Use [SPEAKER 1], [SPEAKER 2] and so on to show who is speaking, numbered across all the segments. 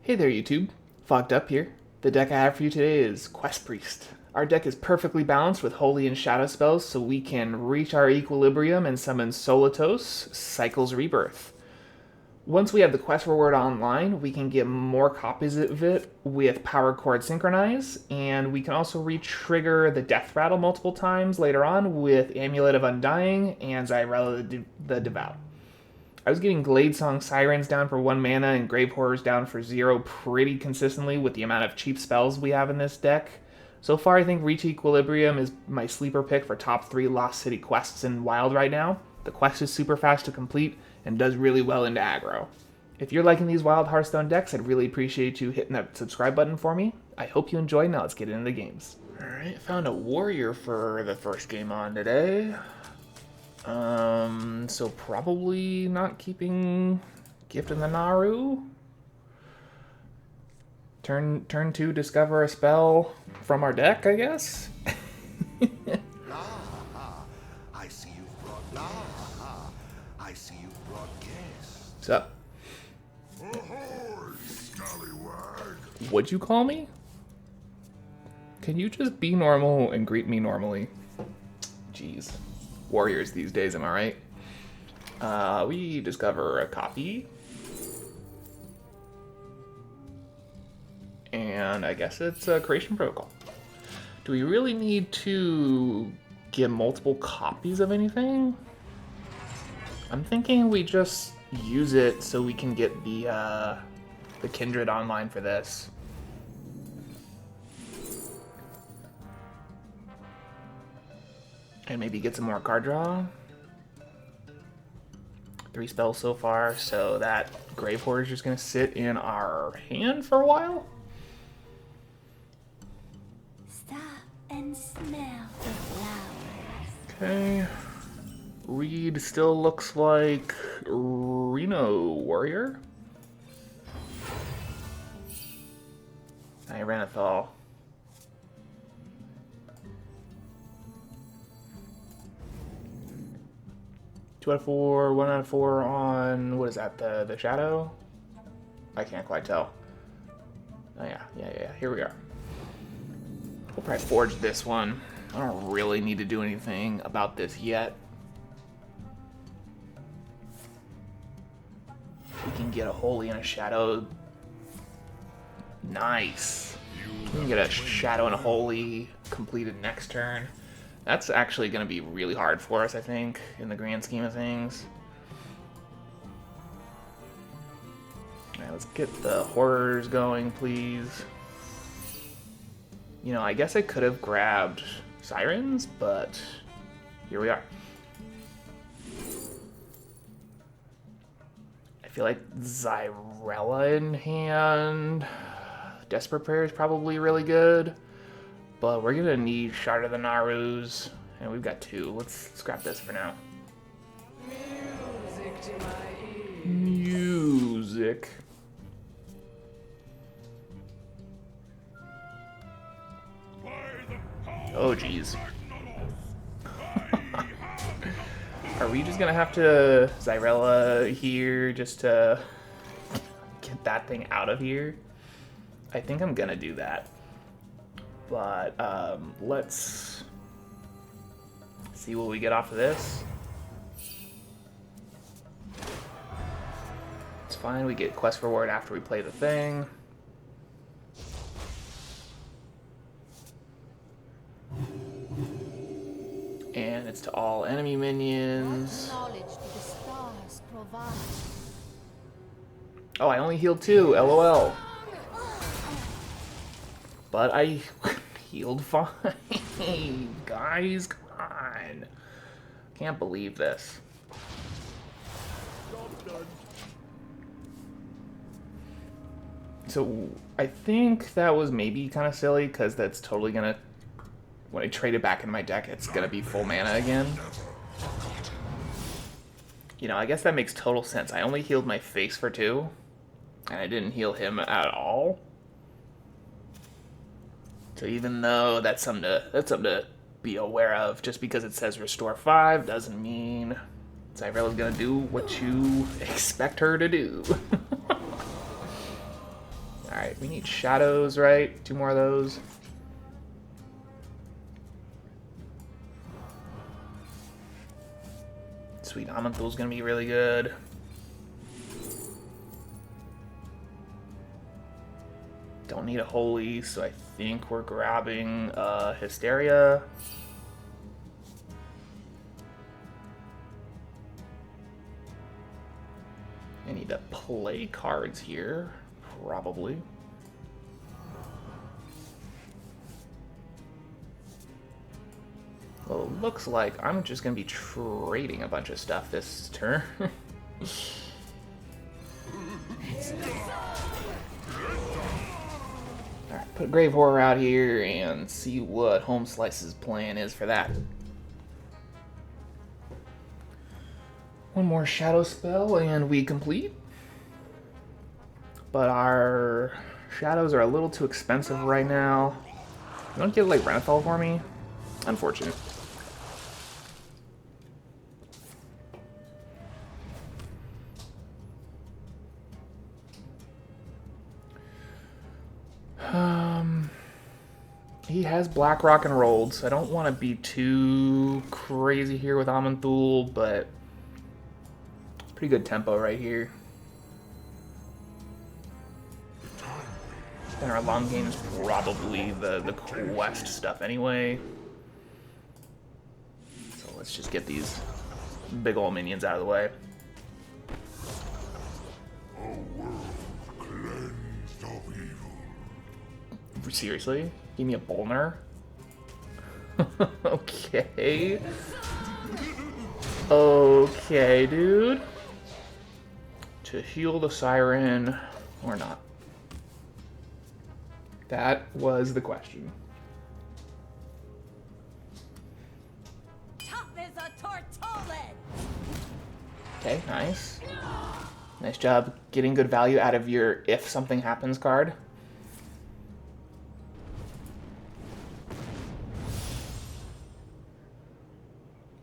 [SPEAKER 1] Hey there YouTube, Fogged Up here. The deck I have for you today is Quest Priest. Our deck is perfectly balanced with Holy and Shadow spells so we can reach our equilibrium and summon Solitos, Cycle's Rebirth. Once we have the quest reward online, we can get more copies of it with Chord Synchronize, and we can also re-trigger the Death Rattle multiple times later on with Amulet of Undying and Xyrella the Devout. I was getting Gladesong Sirens down for 1 mana and Grave Horrors down for 0 pretty consistently with the amount of cheap spells we have in this deck. So far, I think Reach Equilibrium is my sleeper pick for top 3 Lost City quests in Wild right now. The quest is super fast to complete and does really well into aggro. If you're liking these Wild Hearthstone decks, I'd really appreciate you hitting that subscribe button for me. I hope you enjoy. Now let's get into the games. Alright, found a Warrior for the first game on today. So probably not keeping Gift in the Naaru. Turn 2, discover a spell from our deck, I guess.
[SPEAKER 2] I see you've brought I see you've brought guests.
[SPEAKER 1] What's up?
[SPEAKER 2] Ahoy, scallywag.
[SPEAKER 1] What'd you call me? Can you just be normal and greet me normally? Jeez. Warriors these days, am I right? We discover a copy. And I guess it's a creation protocol. Do we really need to get multiple copies of anything? I'm thinking we just use it so we can get the Kindred online for this. And maybe get some more card draw. 3 spells so far, so that Grave Horror is just going to sit in our hand for a while.
[SPEAKER 3] Stop and smell the flowers.
[SPEAKER 1] Okay. Reed still looks like Reno Warrior. Renathal. Two out of 4, 1 out of 4 on, what is that, the Shadow? I can't quite tell. Oh yeah, here we are. We'll probably forge this one. I don't really need to do anything about this yet. We can get a Holy and a Shadow. Nice. We can get a Shadow and a Holy completed next turn. That's actually going to be really hard for us, I think, in the grand scheme of things. Alright, let's get the horrors going, please. You know, I guess I could have grabbed Sirens, but here we are. I feel like Xyrella in hand. Desperate Prayer is probably really good. But we're gonna need Shard of the Naarus, and we've got 2. Let's scrap this for now.
[SPEAKER 4] Music to my ears.
[SPEAKER 1] Music. Oh jeez. Are we just gonna have to Xyrella here just to get that thing out of here? I think I'm gonna do that. But let's see what we get off of this. It's fine, we get quest reward after we play the thing. And it's to all enemy minions.
[SPEAKER 3] What knowledge do the stars provide?
[SPEAKER 1] Oh, I only healed 2, LOL. But I healed fine. Guys, come on. Can't believe this. So I think that was maybe kind of silly because that's totally going to, when I trade it back in my deck, it's going to be full mana again. You know, I guess that makes total sense. I only healed my face for 2, and I didn't heal him at all. So even though that's something to be aware of, just because it says restore 5 doesn't mean Xyrella's gonna do what you expect her to do. Alright, we need shadows, right? 2 more of those. Sweet, Aman'Thul's gonna be really good. Don't need a holy, so I think we're grabbing Hysteria. I need to play cards here, probably. Well, it looks like I'm just going to be trading a bunch of stuff this turn. Alright, put Grave Horror out here and see what Home Slice's plan is for that. One more shadow spell and we complete. But our shadows are a little too expensive right now. You want to get like Renathal for me? Unfortunate. He has Black Rock and Rolled, so I don't want to be too crazy here with Aman'Thul, but pretty good tempo right here. And our long game is probably the quest stuff anyway. So let's just get these big ol' minions out of the way. Seriously? Give me a Bolner? Okay. Okay, dude. To heal the Siren or not? That was the question.
[SPEAKER 3] Tough as a tortollet.
[SPEAKER 1] Okay, nice. Nice job getting good value out of your if something happens card.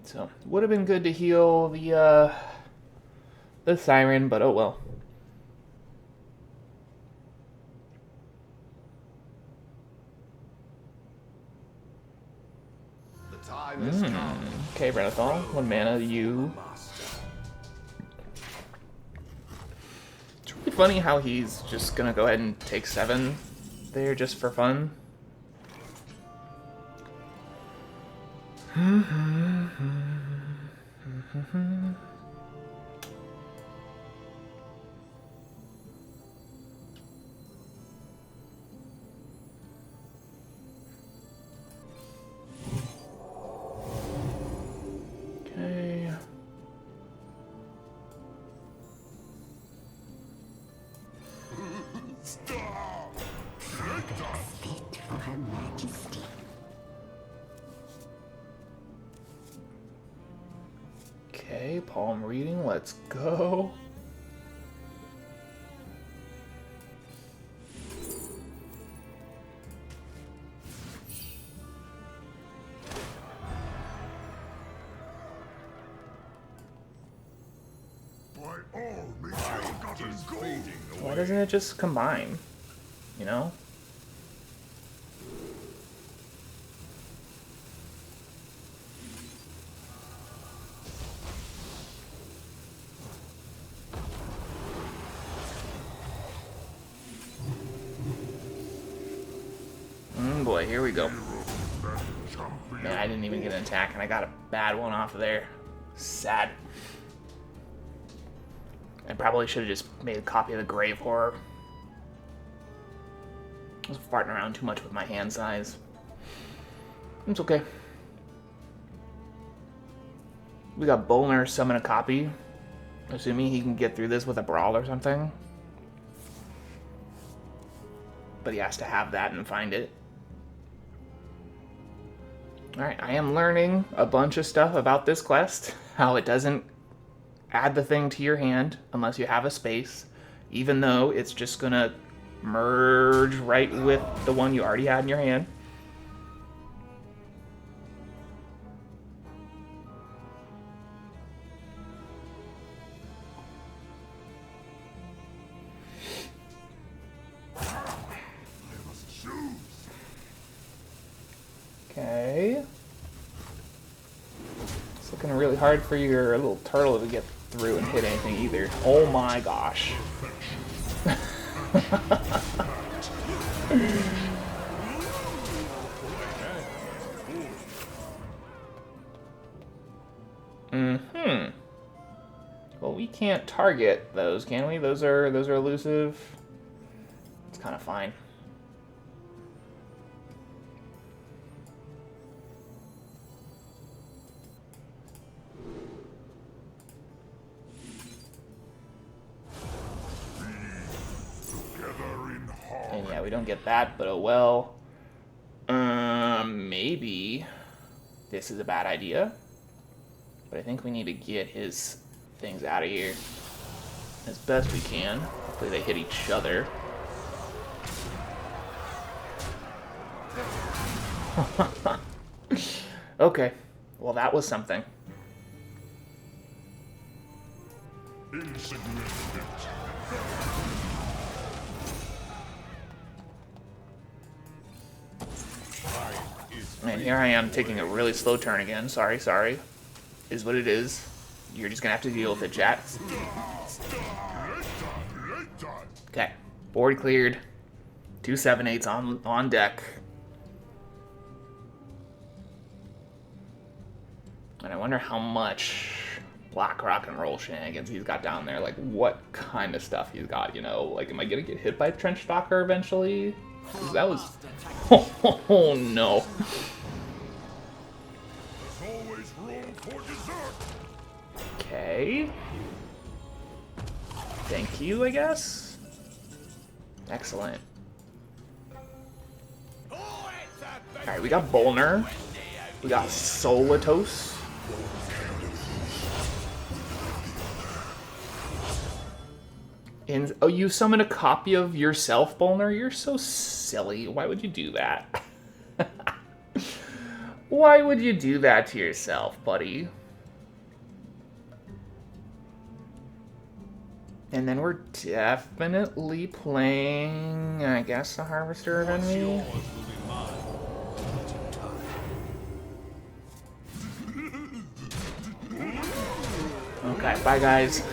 [SPEAKER 1] So, would have been good to heal the Siren, but oh well. Okay, Renathal, 1 mana, you. It's really funny how he's just gonna go ahead and take 7 there just for fun. Okay.
[SPEAKER 3] Fit for Her Majesty.
[SPEAKER 1] Okay, palm reading, let's go. Why doesn't it just combine? You know? Boy, here we go. Man, I didn't even get an attack, and I got a bad one off of there. Sad. I probably should have just made a copy of the Grave Horror. I was farting around too much with my hand size. It's okay. We got Bolner summon a copy. Assuming he can get through this with a brawl or something. But he has to have that and find it. Alright, I am learning a bunch of stuff about this quest. How it doesn't add the thing to your hand unless you have a space. Even though it's just gonna merge right with the one you already had in your hand. really hard for your little turtle to get through and hit anything either. Oh my gosh. Well, we can't target those, can we? Those are elusive. It's kind of fine. And yeah, we don't get that, but oh well. Maybe this is a bad idea. But I think we need to get his things out of here as best we can. Hopefully they hit each other. Okay, well that was something. Man, here I am taking a really slow turn again. Sorry. Is what it is. You're just gonna have to deal with it, chat. Okay, board cleared. 2 7/8s on deck. And I wonder how much black rock and roll shenanigans he's got down there. Like, what kind of stuff he's got, you know? Like, am I gonna get hit by Trench Stalker eventually? 'Cause that was... Oh, no. Okay. Thank you, I guess? Excellent. Alright, we got Bolner. We got Solitos. And, oh, you summon a copy of yourself, Bolner? You're so silly. Why would you do that? Why would you do that to yourself, buddy? And then we're definitely playing, I guess, the Harvester of Envy. Okay, bye guys.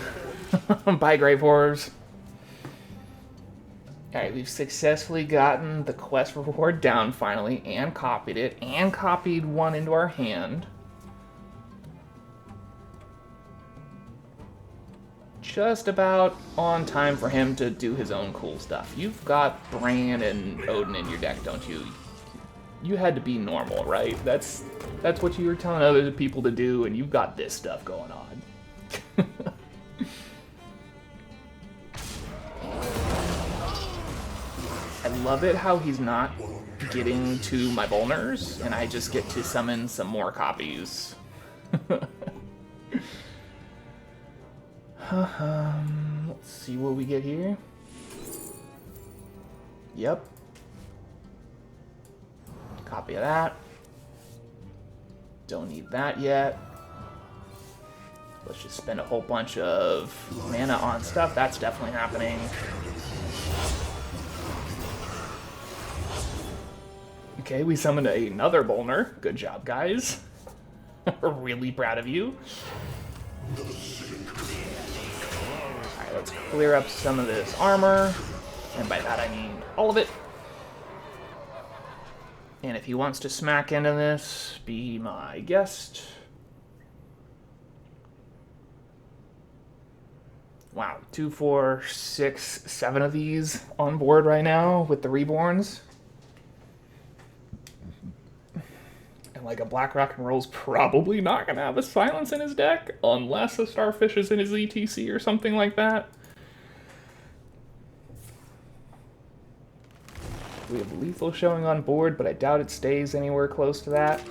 [SPEAKER 1] Bye Grave Horrors. Alright, we've successfully gotten the quest reward down finally, and copied it, and copied one into our hand. Just about on time for him to do his own cool stuff. You've got Bran and Odin in your deck, don't you? You had to be normal, right? That's what you were telling other people to do, and you've got this stuff going on. I love it how he's not getting to my Bolners, and I just get to summon some more copies. Let's see what we get here. Yep. Copy of that. Don't need that yet. Let's just spend a whole bunch of mana on stuff. That's definitely happening. Okay, we summoned another Bolner. Good job, guys. Really proud of you. Alright, let's clear up some of this armor. And by that I mean all of it. And if he wants to smack into this, be my guest. Wow, 2, 4, 6, 7 of these on board right now with the Reborns. And like a Black Rock and Roll's probably not going to have a Silence in his deck, unless a Starfish is in his ETC or something like that. We have Lethal showing on board, but I doubt it stays anywhere close to that.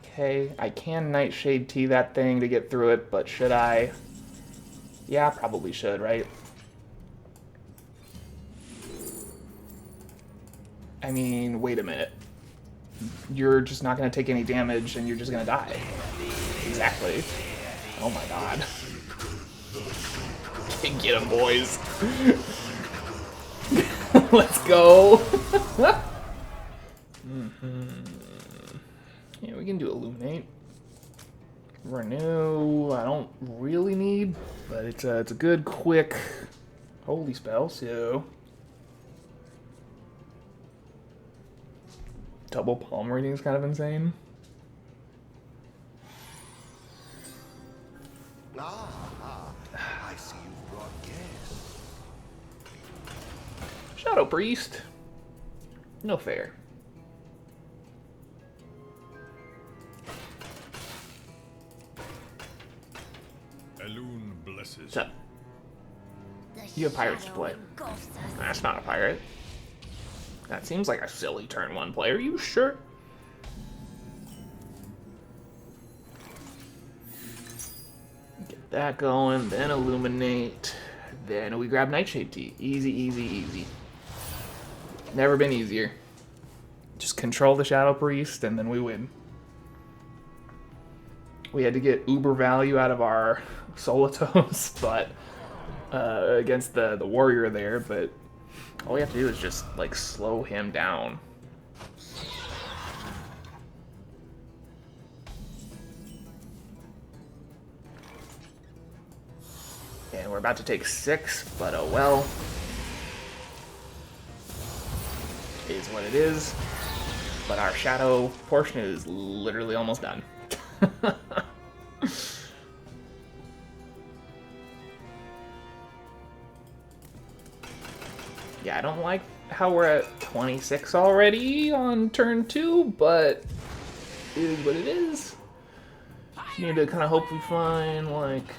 [SPEAKER 1] Okay, I can Nightshade Tea that thing to get through it, but should I? Yeah, probably should, right? I mean, wait a minute. You're just not going to take any damage and you're just going to die. Exactly. Oh my god. Get him, boys. Let's go. Yeah, we can do Illuminate. Renew, I don't really need, but it's a good, quick, holy spell, so... Double palm reading is kind of insane.
[SPEAKER 2] I see you've brought guests.
[SPEAKER 1] Shadow Priest. No fair.
[SPEAKER 4] Elune blesses.
[SPEAKER 1] What's up? You have pirates to play. That's not a pirate. That seems like a silly turn 1 play. Are you sure? Get that going, then Illuminate. Then we grab Nightshade Tea. Easy, easy, easy. Never been easier. Just control the Shadow Priest, and then we win. We had to get uber value out of our Solitos, but against the warrior there, but all we have to do is just like slow him down. And we're about to take 6, but oh well. It is what it is. But our shadow portion is literally almost done. Yeah, I don't like how we're at 26 already on turn 2, but it is what it is. You need to kind of hope we find, like,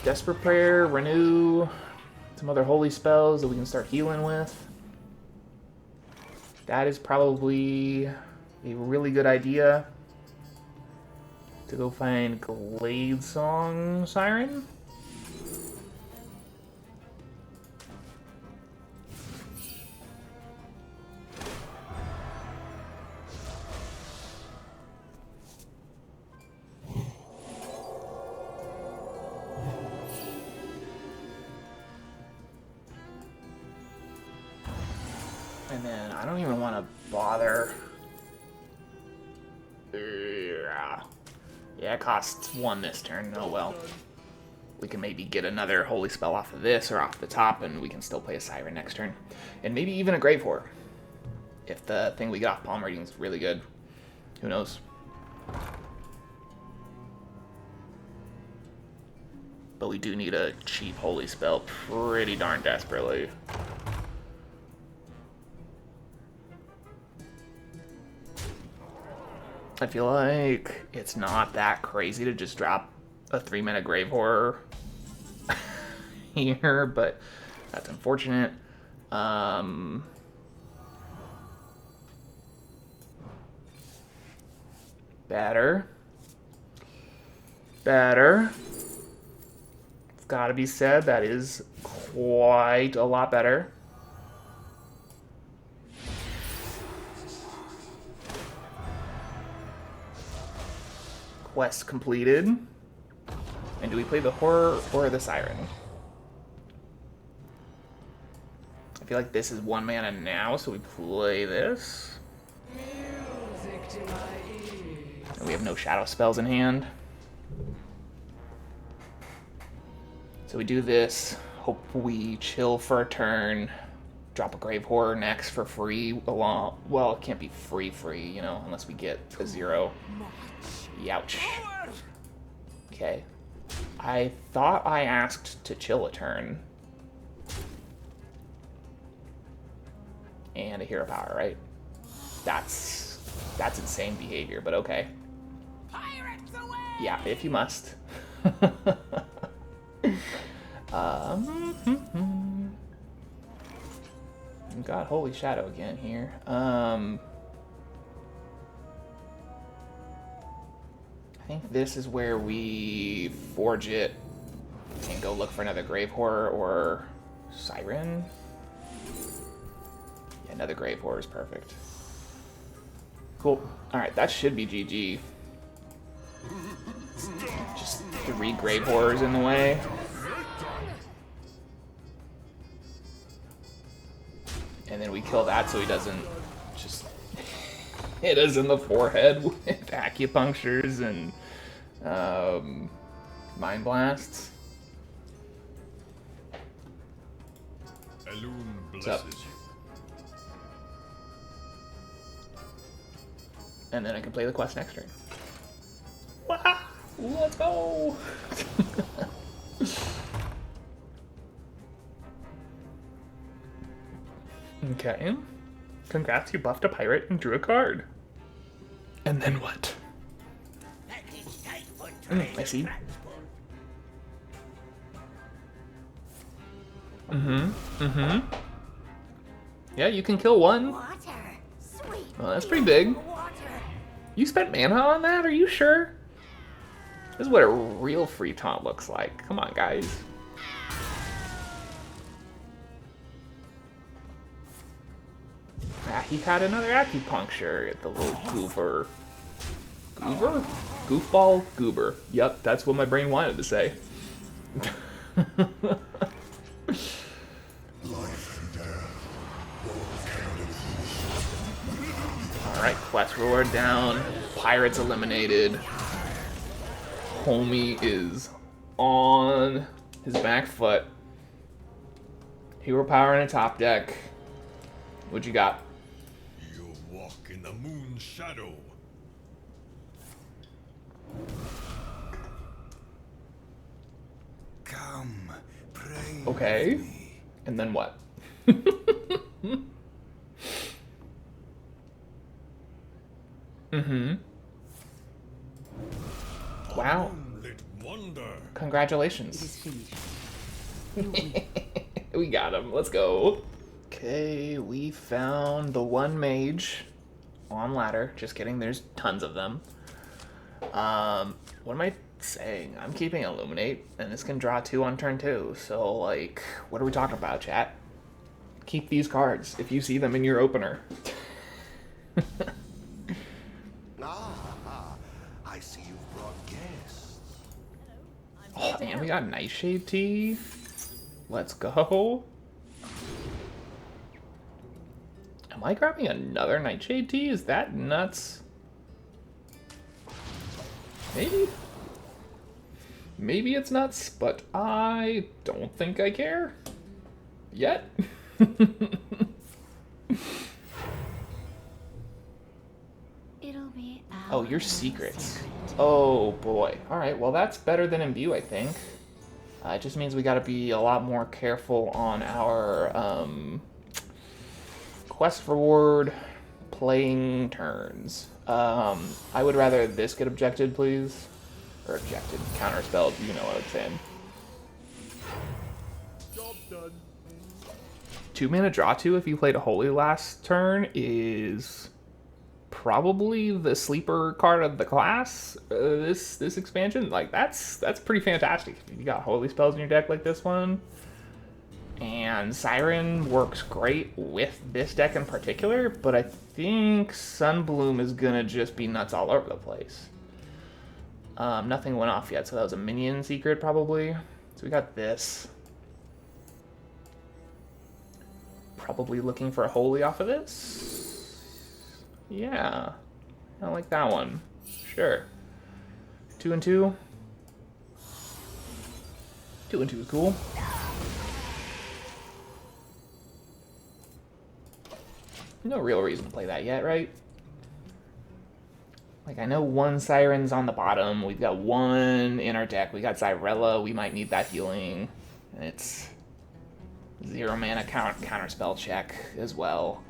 [SPEAKER 1] Desperate Prayer, Renew, some other holy spells that we can start healing with. That is probably a really good idea. To go find Gladesong Siren. And then I don't even want to bother. Yeah, it costs 1 this turn. Oh well. We can maybe get another holy spell off of this or off the top, and we can still play a Siren next turn. And maybe even a Grave Horror. If the thing we get off palm reading is really good. Who knows? But we do need a cheap holy spell pretty darn desperately. I feel like it's not that crazy to just drop a 3-mana Grave Horror here, but that's unfortunate. Better. It's gotta be said, that is quite a lot better. Quest completed. And do we play the Horror or the Siren? I feel like this is 1 mana now, so we play this. And we have no shadow spells in hand. So we do this, hope we chill for a turn, drop a Grave Horror next for free along. Well, it can't be free, you know, unless we get a 0. Youch. Okay. I thought I asked to chill a turn. And a hero power, right? That's insane behavior, but okay.
[SPEAKER 3] Pirates away!
[SPEAKER 1] Yeah, if you must. Got Holy Shadow again here. I think this is where we forge it and go look for another Grave Horror or Siren. Yeah, another Grave Horror is perfect. Cool. Alright, that should be GG. Just 3 Grave Horrors in the way. And then we kill that so he doesn't just hit us in the forehead with acupunctures and mind blasts.
[SPEAKER 4] Elune
[SPEAKER 1] What's up?
[SPEAKER 4] blesses you.
[SPEAKER 1] And then I can play the quest next turn. Wow, let's go! Okay. Congrats, you buffed a pirate and drew a card. And then what? I see. Yeah, you can kill one.
[SPEAKER 3] Water. Sweet.
[SPEAKER 1] Well, that's pretty big.
[SPEAKER 3] Water.
[SPEAKER 1] You spent mana on that? Are you sure? This is what a real free taunt looks like. Come on, guys. Ah, he had another acupuncture at the little goober. Goober? Goofball? Goober. Yep, that's what my brain wanted to say. Alright, quest reward down. Pirates eliminated. Homie is on his back foot. Hero power in a top deck. What you got?
[SPEAKER 4] You walk in the moon's shadow.
[SPEAKER 2] Come, pray.
[SPEAKER 1] Okay.
[SPEAKER 2] with me.
[SPEAKER 1] And then what? Wow.
[SPEAKER 4] Moonlit wonder.
[SPEAKER 1] Congratulations. We got him. Let's go. Okay, we found the one mage on ladder. Just kidding, there's tons of them. What am I saying? I'm keeping Illuminate, and this can draw 2 on turn 2. So, like, what are we talking about, chat? Keep these cards if you see them in your opener.
[SPEAKER 2] Ah, I see you've brought guests.
[SPEAKER 1] Oh, and we got Nightshade Tea. Let's go. Am I grabbing another Nightshade Tea? Is that nuts? Maybe. Maybe it's nuts, but I don't think I care. Yet.
[SPEAKER 3] It'll be
[SPEAKER 1] Oh, your secrets. Oh boy. Alright, well that's better than imbue, I think. It just means we gotta be a lot more careful on our quest reward playing turns. I would rather this get objected, please. Or objected, counterspelled, you know what I'm saying.
[SPEAKER 4] Job done.
[SPEAKER 1] 2 mana draw 2 if you played a holy last turn is probably the sleeper card of the class. This expansion, like that's pretty fantastic. If you got holy spells in your deck like this one, and Siren works great with this deck in particular. But I think Sunbloom is gonna just be nuts all over the place. Nothing went off yet, so that was a minion secret probably. So we got this. Probably looking for a holy off of this. Yeah, I like that one. Sure. 2 and 2. 2 and 2 is cool. No real reason to play that yet, right? Like, I know one Siren's on the bottom. We've got one in our deck. We got Xyrella. We might need that healing. And it's 0 mana counter spell check as well.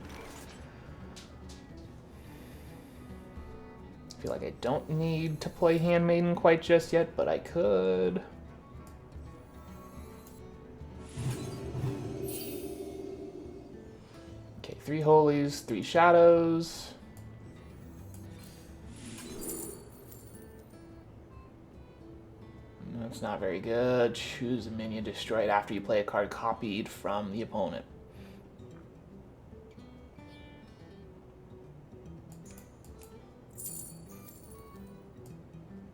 [SPEAKER 1] I feel like I don't need to play Handmaiden quite just yet, but I could. Okay, 3 holies, 3 shadows. That's not very good. Choose a minion destroyed after you play a card copied from the opponent.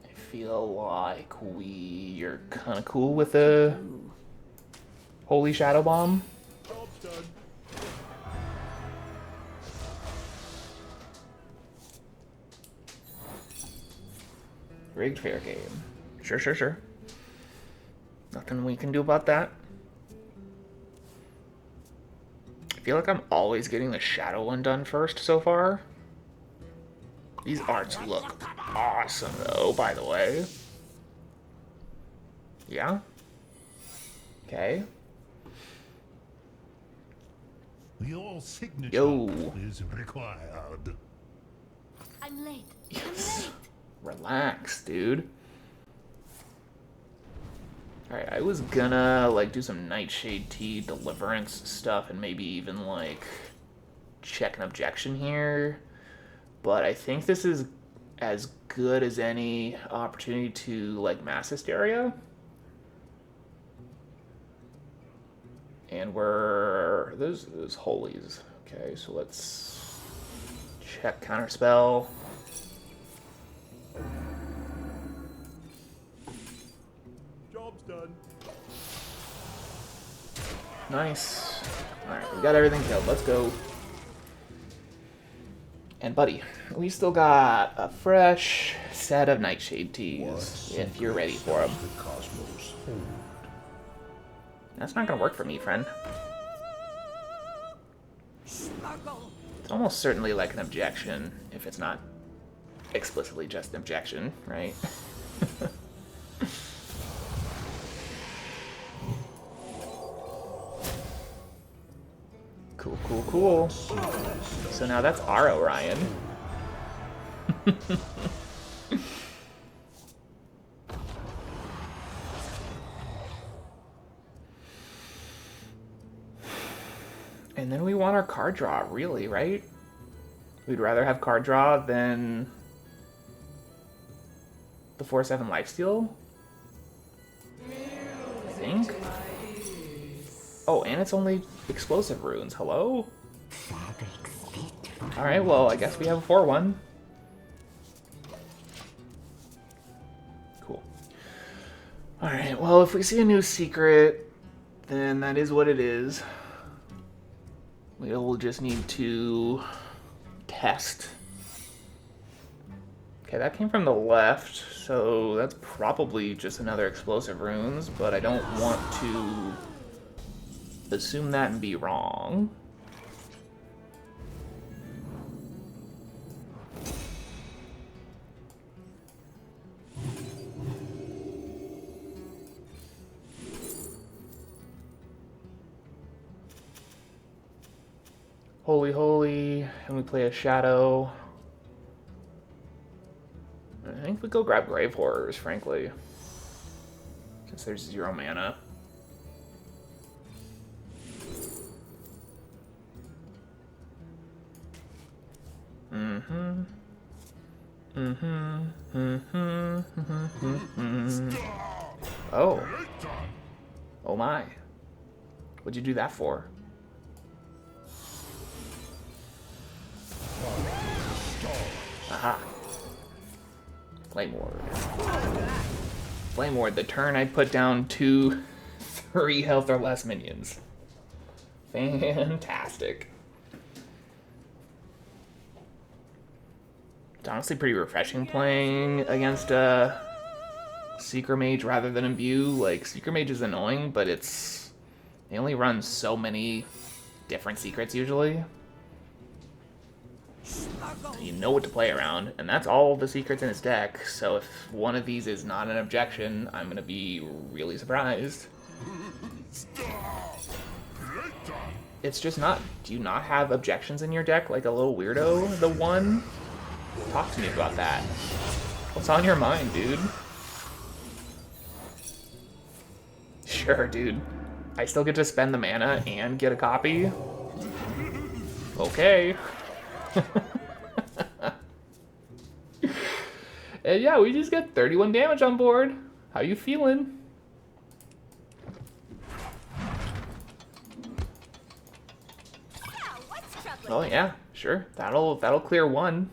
[SPEAKER 1] I feel like you're kind of cool with a Holy Shadow Bomb.
[SPEAKER 4] Job's done.
[SPEAKER 1] Rigged fair game. Sure, sure, sure. Nothing we can do about that. I feel like I'm always getting the shadow one done first so far. These arts look awesome, though, by the way. Yeah? Okay.
[SPEAKER 5] Your signature
[SPEAKER 1] Yo.
[SPEAKER 5] is required.
[SPEAKER 3] I'm late.
[SPEAKER 1] Yes. Relax, dude. Alright, I was gonna, like, do some Nightshade Tea deliverance stuff and maybe even, like, check an objection here. But I think this is as good as any opportunity to, like, mass Hysteria. And we're... There's holies. Okay, so let's check counterspell.
[SPEAKER 4] Job's done.
[SPEAKER 1] Nice. Alright, we got everything killed. Let's go. And buddy, we still got a fresh set of Nightshade Teas, if you're ready for them.
[SPEAKER 2] The cosmos hold.
[SPEAKER 1] That's not gonna work for me, friend. It's almost certainly like an objection, if it's not explicitly just an objection, right? Cool, cool, cool. So now that's our Orion. And then we want our card draw, really, right? We'd rather have card draw than the 4/7 lifesteal, I think. Oh, and it's only explosive runes. Hello? Alright, well, I guess we have a 4/1. Cool. Alright, well, if we see a new secret, then that is what it is. We'll just need to test. Okay, that came from the left, so that's probably just another explosive runes, but I don't want to assume that and be wrong. Holy, holy, and we play a shadow. I think we go grab Grave Horrors, frankly, since there's 0 mana. Oh. Oh my. What'd you do that for? Aha. Flame Ward. Flame Ward, the turn I put down 3 health or less minions. Fantastic. It's honestly pretty refreshing playing against a Secret Mage rather than Imbue. Like, Secret Mage is annoying, but they only run so many different secrets usually. You know what to play around, and that's all the secrets in his deck, so if one of these is not an objection, I'm gonna be really surprised. It's just not. Do you not have objections in your deck like a little weirdo? The one? Talk to me about that. What's on your mind, dude? Sure, dude. I still get to spend the mana and get a copy? Okay. And yeah, we just got 31 damage on board. How you feeling? Oh yeah, sure. That'll clear 1.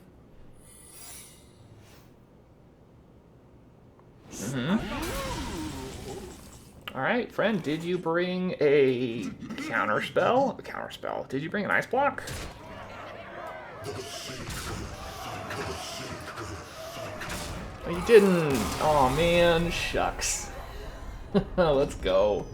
[SPEAKER 1] All right, friend. Did you bring a counterspell? A counterspell. Did you bring an ice block? Oh, you didn't. Oh man, shucks. Let's go.